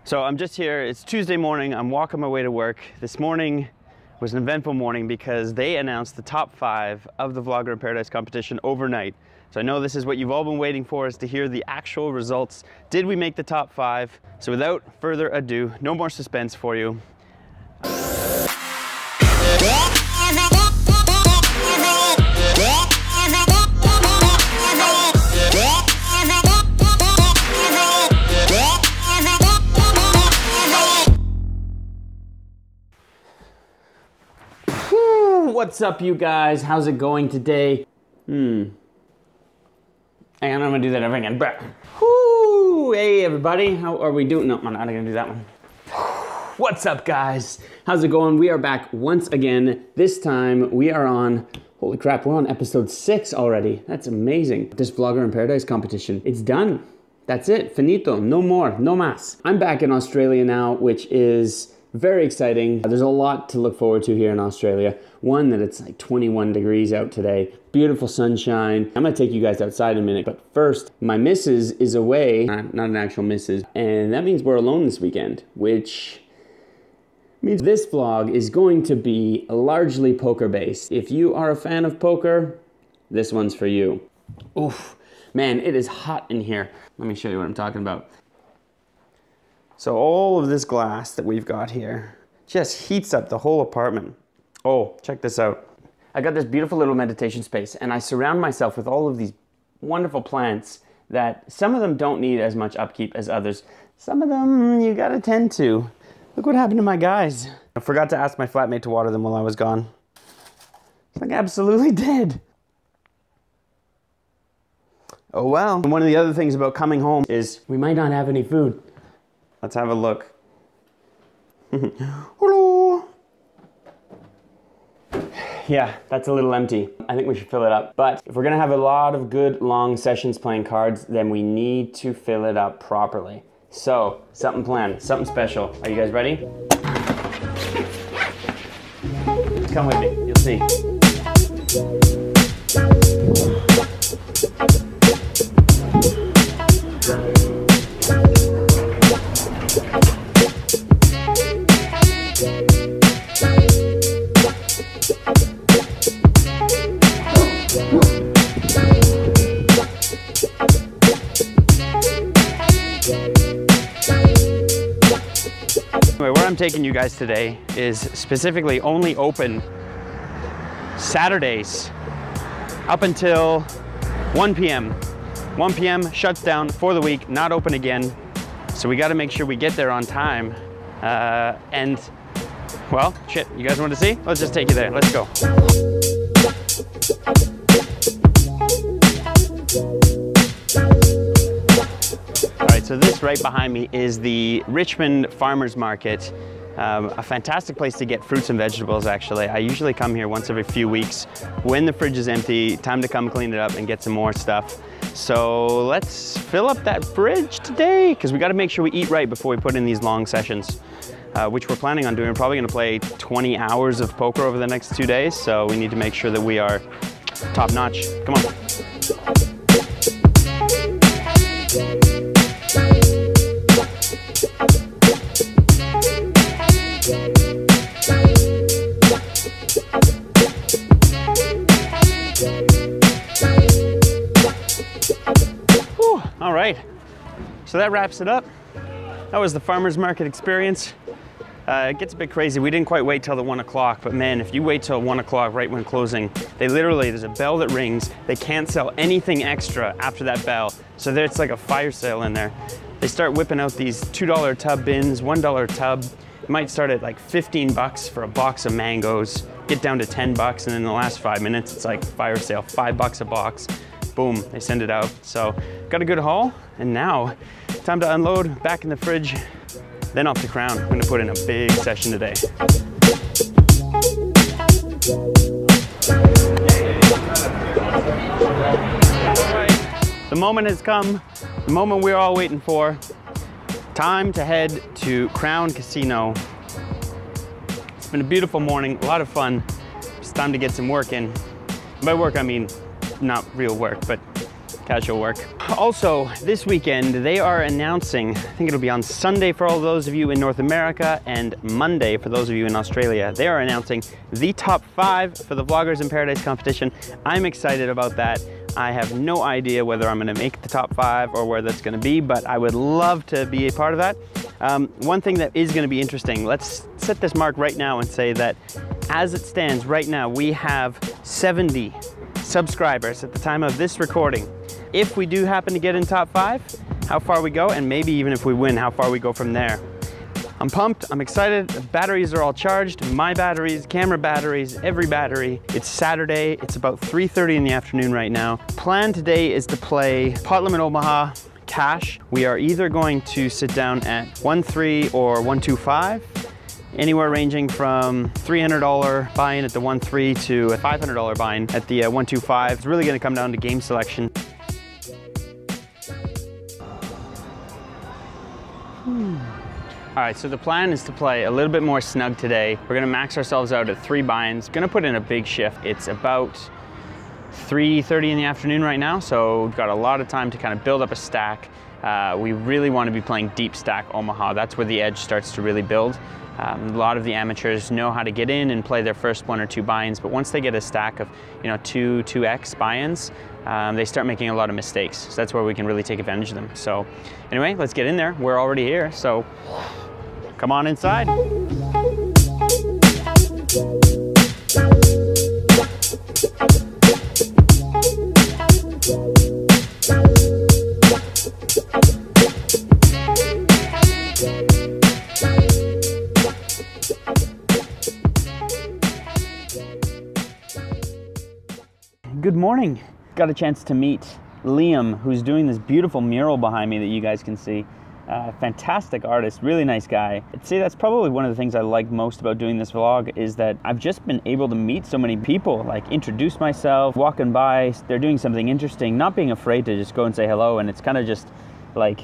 So I'm just here, it's Tuesday morning, I'm walking my way to work. This morning was an eventful morning because they announced the top 5 of the Vlogger in Paradise competition overnight. So I know this is what you've all been waiting for, is to hear the actual results. Did we make the top 5? So without further ado, no more suspense for you. What's up, you guys? How's it going today? Hang on, I'm gonna do that over again. Whoo! Hey, everybody. How are we doing? No, I'm not gonna do that one. What's up, guys? How's it going? We are back once again. This time we are on, holy crap, we're on episode 6 already. That's amazing. This Vlogger in Paradise competition, it's done. That's it, finito, no more, no mas. I'm back in Australia now, which is very exciting. There's a lot to look forward to here in Australia. One, that it's like 21 degrees out today. Beautiful sunshine. I'm gonna take you guys outside in a minute, but first, my missus is away. Not an actual missus. And that means we're alone this weekend, which means this vlog is going to be largely poker based. If you are a fan of poker, this one's for you. Oof, man, it is hot in here. Let me show you what I'm talking about. So all of this glass that we've got here just heats up the whole apartment. Oh, check this out. I got this beautiful little meditation space and I surround myself with all of these wonderful plants that some of them don't need as much upkeep as others. Some of them you gotta tend to. Look what happened to my guys. I forgot to ask my flatmate to water them while I was gone. It's like absolutely dead. Oh well. And one of the other things about coming home is we might not have any food. Let's have a look. Hello. Yeah, that's a little empty. I think we should fill it up. But if we're gonna have a lot of good long sessions playing cards, then we need to fill it up properly. So, something planned, something special. Are you guys ready? Come with me, you'll see. Anyway, where I'm taking you guys today is specifically only open Saturdays up until 1 p.m. 1 p.m. shuts down for the week, not open again. So we got to make sure we get there on time. And, well, shit, you guys want to see? Let's just take you there. Let's go. So this right behind me is the Richmond Farmers Market. A fantastic place to get fruits and vegetables, actually. I usually come here once every few weeks. When the fridge is empty, time to come clean it up and get some more stuff. So let's fill up that fridge today, because we got to make sure we eat right before we put in these long sessions, which we're planning on doing. We're probably going to play 20 hours of poker over the next 2 days, so we need to make sure that we are top notch. Come on. All right, so that wraps it up. That was the farmer's market experience. It gets a bit crazy. We didn't quite wait till the 1 o'clock, but man, if you wait till 1 o'clock right when closing, they literally, there's a bell that rings. They can't sell anything extra after that bell. So there's like a fire sale in there. They start whipping out these $2 tub bins, $1 tub. It might start at like 15 bucks for a box of mangoes, get down to 10 bucks, and then in the last 5 minutes, it's like fire sale, 5 bucks a box. Boom, they send it out. So got a good haul, and now time to unload, back in the fridge, then off to Crown. I'm gonna put in a big session today. The moment has come, the moment we're all waiting for. Time to head to Crown Casino. It's been a beautiful morning, a lot of fun. It's time to get some work in. By work, I mean not real work, but casual work. Also, this weekend, they are announcing, I think it'll be on Sunday for all those of you in North America and Monday for those of you in Australia, they are announcing the top 5 for the Vloggers in Paradise competition. I'm excited about that. I have no idea whether I'm gonna make the top 5 or where that's gonna be, but I would love to be a part of that. One thing that is gonna be interesting, let's set this mark right now and say that as it stands right now, we have 70 subscribers at the time of this recording. If we do happen to get in top 5, how far we go, and maybe even if we win, how far we go from there. I'm pumped, I'm excited, the batteries are all charged, my batteries, camera batteries, every battery. It's Saturday, it's about 3:30 in the afternoon right now. Plan today is to play Pot Limit Omaha cash. We are either going to sit down at 1-3 or 1-2-5, anywhere ranging from $300 buy-in at the 1-3 to a $500 buy-in at the 1-2-5. It's really gonna come down to game selection. All right, so the plan is to play a little bit more snug today. We're gonna max ourselves out at 3 buy-ins. Gonna put in a big shift. It's about 3:30 in the afternoon right now, so we've got a lot of time to kind of build up a stack. We really want to be playing deep stack Omaha. That's where the edge starts to really build. A lot of the amateurs know how to get in and play their first 1 or 2 buy-ins, but once they get a stack of 2x buy-ins, they start making a lot of mistakes. So that's where we can really take advantage of them. So anyway, let's get in there. We're already here, so come on inside. Good morning. Got a chance to meet Liam, who's doing this beautiful mural behind me that you guys can see. Fantastic artist, really nice guy. I'd say that's probably one of the things I like most about doing this vlog is that I've just been able to meet so many people, like introduce myself, walking by, they're doing something interesting, not being afraid to just go and say hello, and it's kind of just like,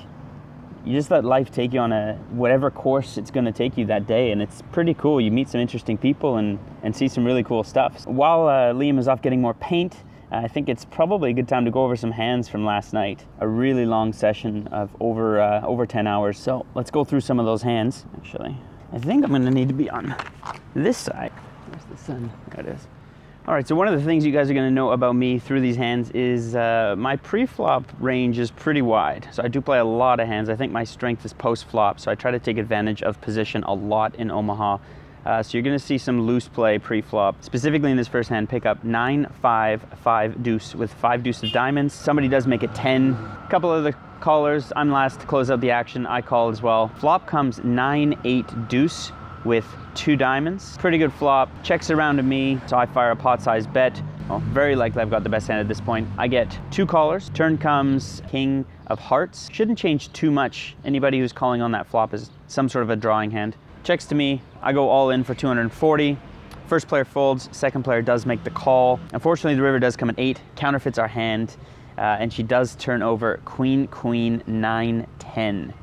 you just let life take you on whatever course it's going to take you that day, and it's pretty cool. You meet some interesting people and see some really cool stuff. While Liam is off getting more paint, I think it's probably a good time to go over some hands from last night. A really long session of over 10 hours. So let's go through some of those hands, actually. I think I'm gonna need to be on this side. Where's the sun? There it is. All right, so one of the things you guys are gonna know about me through these hands is my pre-flop range is pretty wide. So I do play a lot of hands. I think my strength is post-flop, so I try to take advantage of position a lot in Omaha. So you're gonna see some loose play pre-flop. Specifically in this first hand, pick up 9-5-5 deuce with 5 deuce of diamonds. Somebody does make it 10. A couple of the callers, I'm last to close out the action. I call as well. Flop comes 9-8 deuce with 2 diamonds. Pretty good flop. Checks around to me, so I fire a pot-sized bet. Well, very likely I've got the best hand at this point. I get 2 callers. Turn comes king of hearts. Shouldn't change too much. Anybody who's calling on that flop is some sort of a drawing hand. Checks to me, I go all in for 240. First player folds, second player does make the call. Unfortunately, the river does come at 8, counterfeits our hand, and she does turn over queen, queen, 9, 10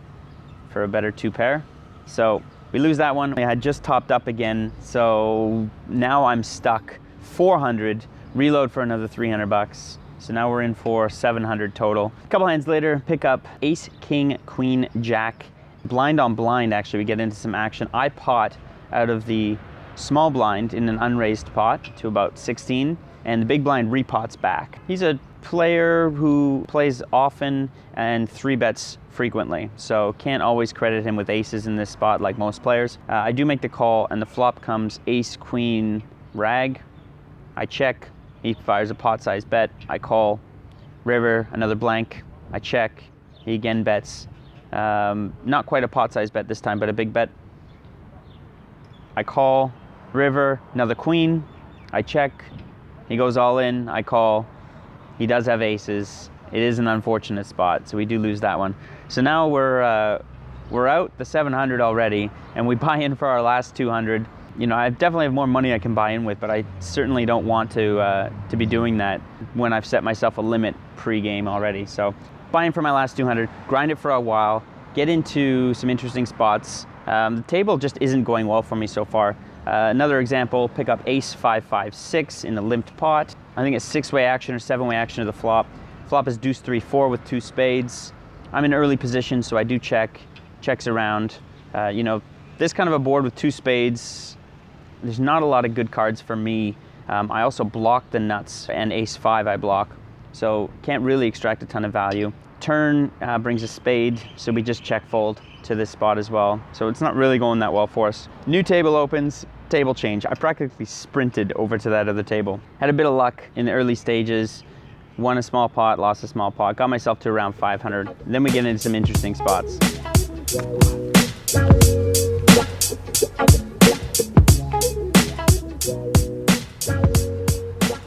for a better 2 pair. So we lose that one. I had just topped up again, so now I'm stuck 400, reload for another 300 bucks. So now we're in for 700 total. A couple hands later, pick up ace, king, queen, jack. Blind on blind, actually, we get into some action. I pot out of the small blind in an unraised pot to about 16, and the big blind repots back. He's a player who plays often and 3-bets frequently, so can't always credit him with aces in this spot like most players. I do make the call, and the flop comes ace, queen, rag. I check. He fires a pot-sized bet. I call. River, another blank. I check. He again bets. Not quite a pot-sized bet this time, but a big bet. I call. River, another queen. I check. He goes all in. I call. He does have aces. It is an unfortunate spot, so we do lose that one. So now we're out the 700 already, and we buy in for our last 200. You know, I definitely have more money I can buy in with, but I certainly don't want to be doing that when I've set myself a limit pre-game already. So buy in for my last 200, grind it for a while, get into some interesting spots. The table just isn't going well for me so far. Another example, pick up ace 5-5-6 in the limped pot. I think it's 6-way action or 7-way action of the flop. Flop is deuce 3-4 with 2 spades. I'm in early position, so I do check. Checks around. You know, this kind of a board with 2 spades, there's not a lot of good cards for me. I also block the nuts, and ace-5 I block, so can't really extract a ton of value. Turn brings a spade, so we just check fold to this spot as well. So it's not really going that well for us. New table opens, table change. I practically sprinted over to that other table. Had a bit of luck in the early stages. Won a small pot, lost a small pot, got myself to around 500. Then we get into some interesting spots.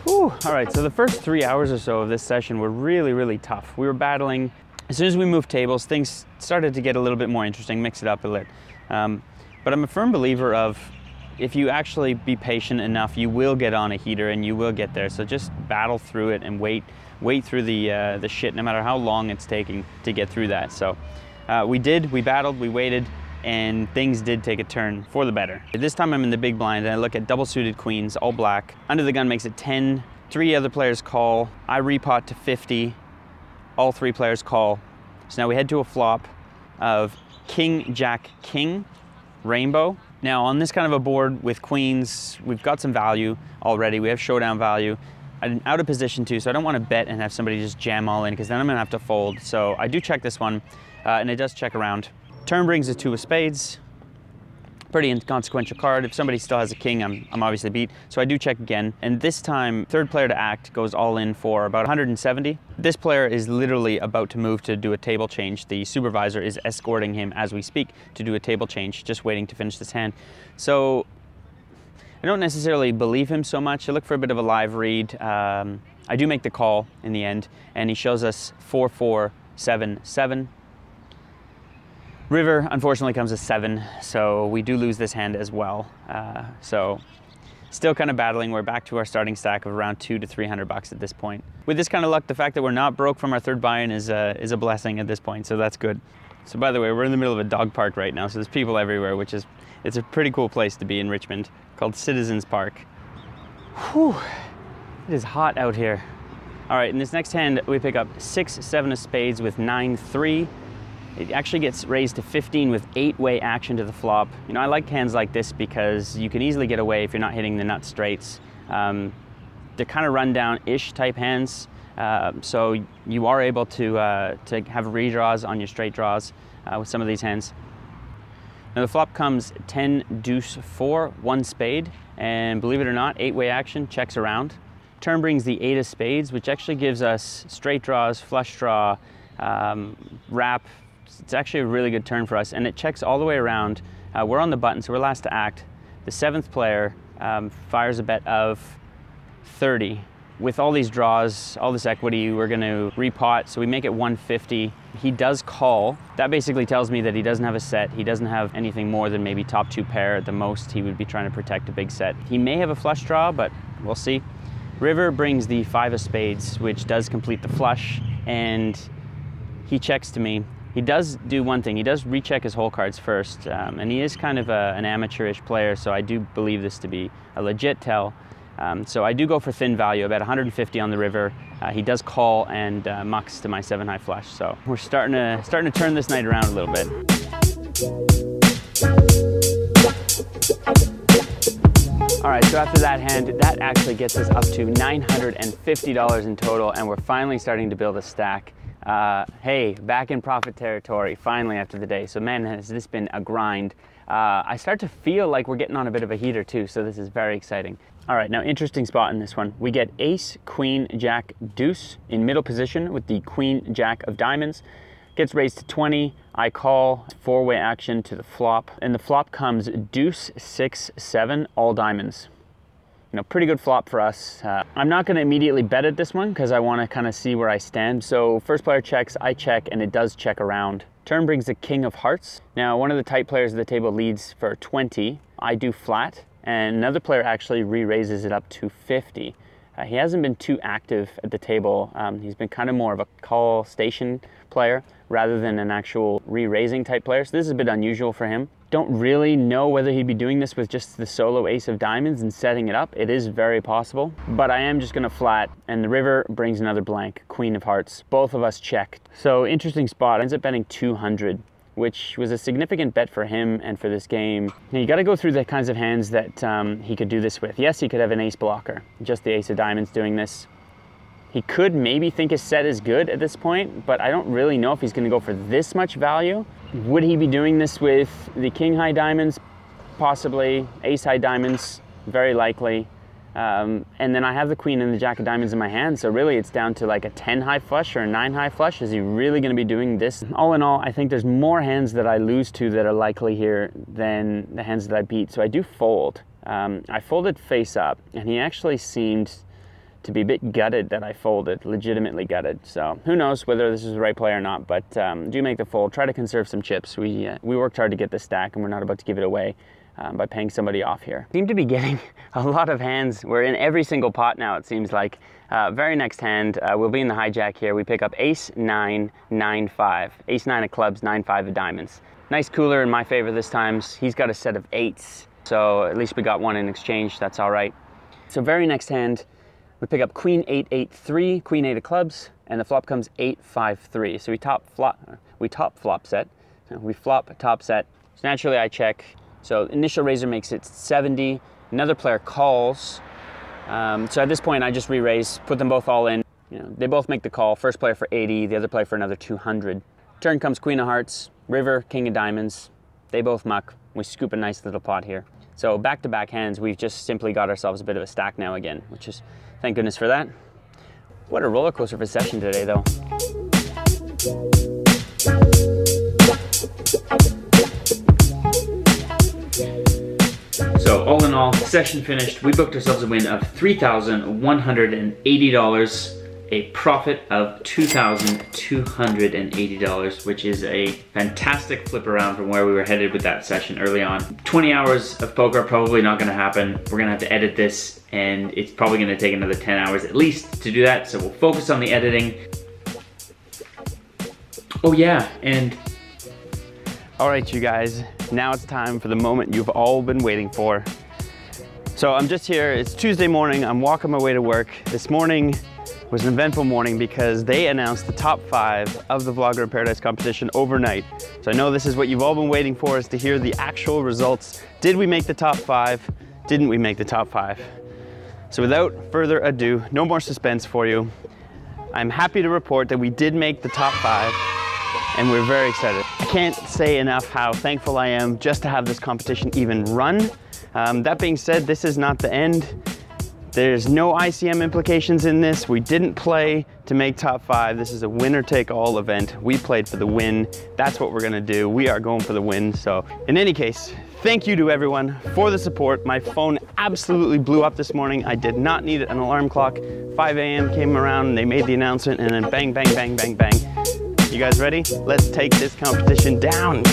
Whew. All right, so the first 3 hours or so of this session were really, really tough. We were battling. As soon as we moved tables, things started to get a little bit more interesting, mix it up a bit. But I'm a firm believer of, if you actually be patient enough, you will get on a heater and you will get there. So just battle through it and wait through the shit, no matter how long it's taking to get through that. So we battled, we waited, and things did take a turn for the better. This time I'm in the big blind and I look at double suited queens, all black. Under the gun makes it 10, 3 other players call. I repot to 50, all 3 players call. So now we head to a flop of king, jack, king, rainbow. Now on this kind of a board with queens, we've got some value already. We have showdown value. I'm out of position too, so I don't want to bet and have somebody just jam all in, because then I'm gonna have to fold. So I do check this one, and it does check around. Turn brings a 2 of spades. Pretty inconsequential card. If somebody still has a king, I'm obviously beat. So I do check again. And this time, third player to act goes all in for about 170. This player is literally about to move to do a table change. The supervisor is escorting him as we speak to do a table change, just waiting to finish this hand. So I don't necessarily believe him so much. I look for a bit of a live read. I do make the call in the end, and he shows us 4-4-7-7. River, unfortunately, comes as 7, so we do lose this hand as well. So still kind of battling. We're back to our starting stack of around $200 to $300 at this point. With this kind of luck, the fact that we're not broke from our third buy-in is a blessing at this point, so that's good. So by the way, we're in the middle of a dog park right now, so there's people everywhere, it's a pretty cool place to be in Richmond, called Citizens Park. Whew, it is hot out here. All right, in this next hand, we pick up 6-7 of spades with 9-3. It actually gets raised to 15 with 8-way action to the flop. You know, I like hands like this because you can easily get away if you're not hitting the nut straights. They're kind of rundown-ish type hands, so you are able to have redraws on your straight draws with some of these hands. Now the flop comes 10 deuce 4, 1 spade, and believe it or not, 8-way action checks around. Turn brings the 8 of spades, which actually gives us straight draws, flush draw, wrap. It's actually a really good turn for us, and it checks all the way around. We're on the button, so we're last to act. The 7th player fires a bet of 30. With all these draws, all this equity, we're gonna repot, so we make it 150. He does call. That basically tells me that he doesn't have a set. He doesn't have anything more than maybe top 2 pair. At the most, he would be trying to protect a big set. He may have a flush draw, but we'll see. River brings the 5 of spades, which does complete the flush, and he checks to me. He does do one thing. He does recheck his hole cards first, and he is kind of an amateurish player, so I do believe this to be a legit tell. So I do go for thin value, about 150 on the river. He does call and mucks to my 7-high flush, so we're starting to turn this night around a little bit. All right, so after that hand, that actually gets us up to $950 in total, and we're finally starting to build a stack. Hey, back in profit territory, finally after the day. So man, has this been a grind. I start to feel like we're getting on a bit of a heater too, so this is very exciting. All right, now interesting spot in this one. We get ace, queen, jack, deuce in middle position with the queen, jack of diamonds. Gets raised to 20, I call, 4-way action to the flop, and the flop comes deuce, 6, 7, all diamonds. You know, pretty good flop for us. I'm not gonna immediately bet at this one because I wanna kind of see where I stand. So first player checks, I check, and it does check around. Turn brings the king of hearts. Now, one of the tight players at the table leads for 20. I do flat, and another player actually re-raises it up to 50. He hasn't been too active at the table. He's been kind of more of a call station player rather than an actual re-raising type player. So this is a bit unusual for him. Don't really know whether he'd be doing this with just the solo ace of diamonds and setting it up. It is very possible, but I am just gonna flat, and the river brings another blank, queen of hearts. Both of us checked. So interesting spot, ends up betting 200, which was a significant bet for him and for this game. Now you gotta go through the kinds of hands that he could do this with. Yes, he could have an ace blocker, just the ace of diamonds doing this. He could maybe think his set is good at this point, but I don't really know if he's gonna go for this much value. Would he be doing this with the king high diamonds? Possibly. Ace high diamonds, very likely. And then I have the queen and the jack of diamonds in my hand, so really it's down to like a 10 high flush or a 9 high flush. Is he really gonna be doing this? All in all, I think there's more hands that I lose to that are likely here than the hands that I beat, so I do fold. I folded face up, and he actually seemed to be a bit gutted that I folded, legitimately gutted. So who knows whether this is the right play or not, but do make the fold. Try to conserve some chips. We worked hard to get this stack, and we're not about to give it away by paying somebody off here. Seem to be getting a lot of hands. We're in every single pot now, it seems like. Very next hand, we'll be in the hijack here. We pick up ace 9, 9, 5. Ace 9 of clubs, 9, 5 of diamonds. Nice cooler in my favor this time. He's got a set of 8s, so at least we got one in exchange. That's all right. So very next hand, we pick up queen 8, 8, 3, queen 8 of clubs, and the flop comes 8, 5, 3. So we top flop set. We flop top set. So naturally I check. So initial raiser makes it 70. Another player calls. So at this point I just re-raise, put them both all in. You know, they both make the call. First player for 80, the other player for another 200. Turn comes queen of hearts, river, king of diamonds. They both muck. We scoop a nice little pot here. So back-to-back hands, we've just simply got ourselves a bit of a stack now again, which is, thank goodness for that. What a roller coaster of a session today, though. So all in all, session finished. We booked ourselves a win of $3,180, a profit of $2,280, which is a fantastic flip around from where we were headed with that session early on. 20 hours of poker, probably not gonna happen. We're gonna have to edit this, and it's probably gonna take another 10 hours at least to do that, so we'll focus on the editing. Oh yeah, and all right, you guys, now it's time for the moment you've all been waiting for. So I'm just here, it's Tuesday morning, I'm walking my way to work. This morning was an eventful morning because they announced the top 5 of the Vlogger in Paradise competition overnight. So I know this is what you've all been waiting for, is to hear the actual results. Did we make the top 5? Didn't we make the top 5? So without further ado, no more suspense for you. I'm happy to report that we did make the top 5, and we're very excited. I can't say enough how thankful I am just to have this competition even run. That being said, this is not the end. There's no ICM implications in this. We didn't play to make top 5. This is a winner-take-all event. We played for the win. That's what we're gonna do. We are going for the win. So in any case, thank you to everyone for the support. My phone absolutely blew up this morning. I did not need an alarm clock. 5 a.m. came around and they made the announcement, and then bang, bang, bang, bang, bang. You guys ready? Let's take this competition down.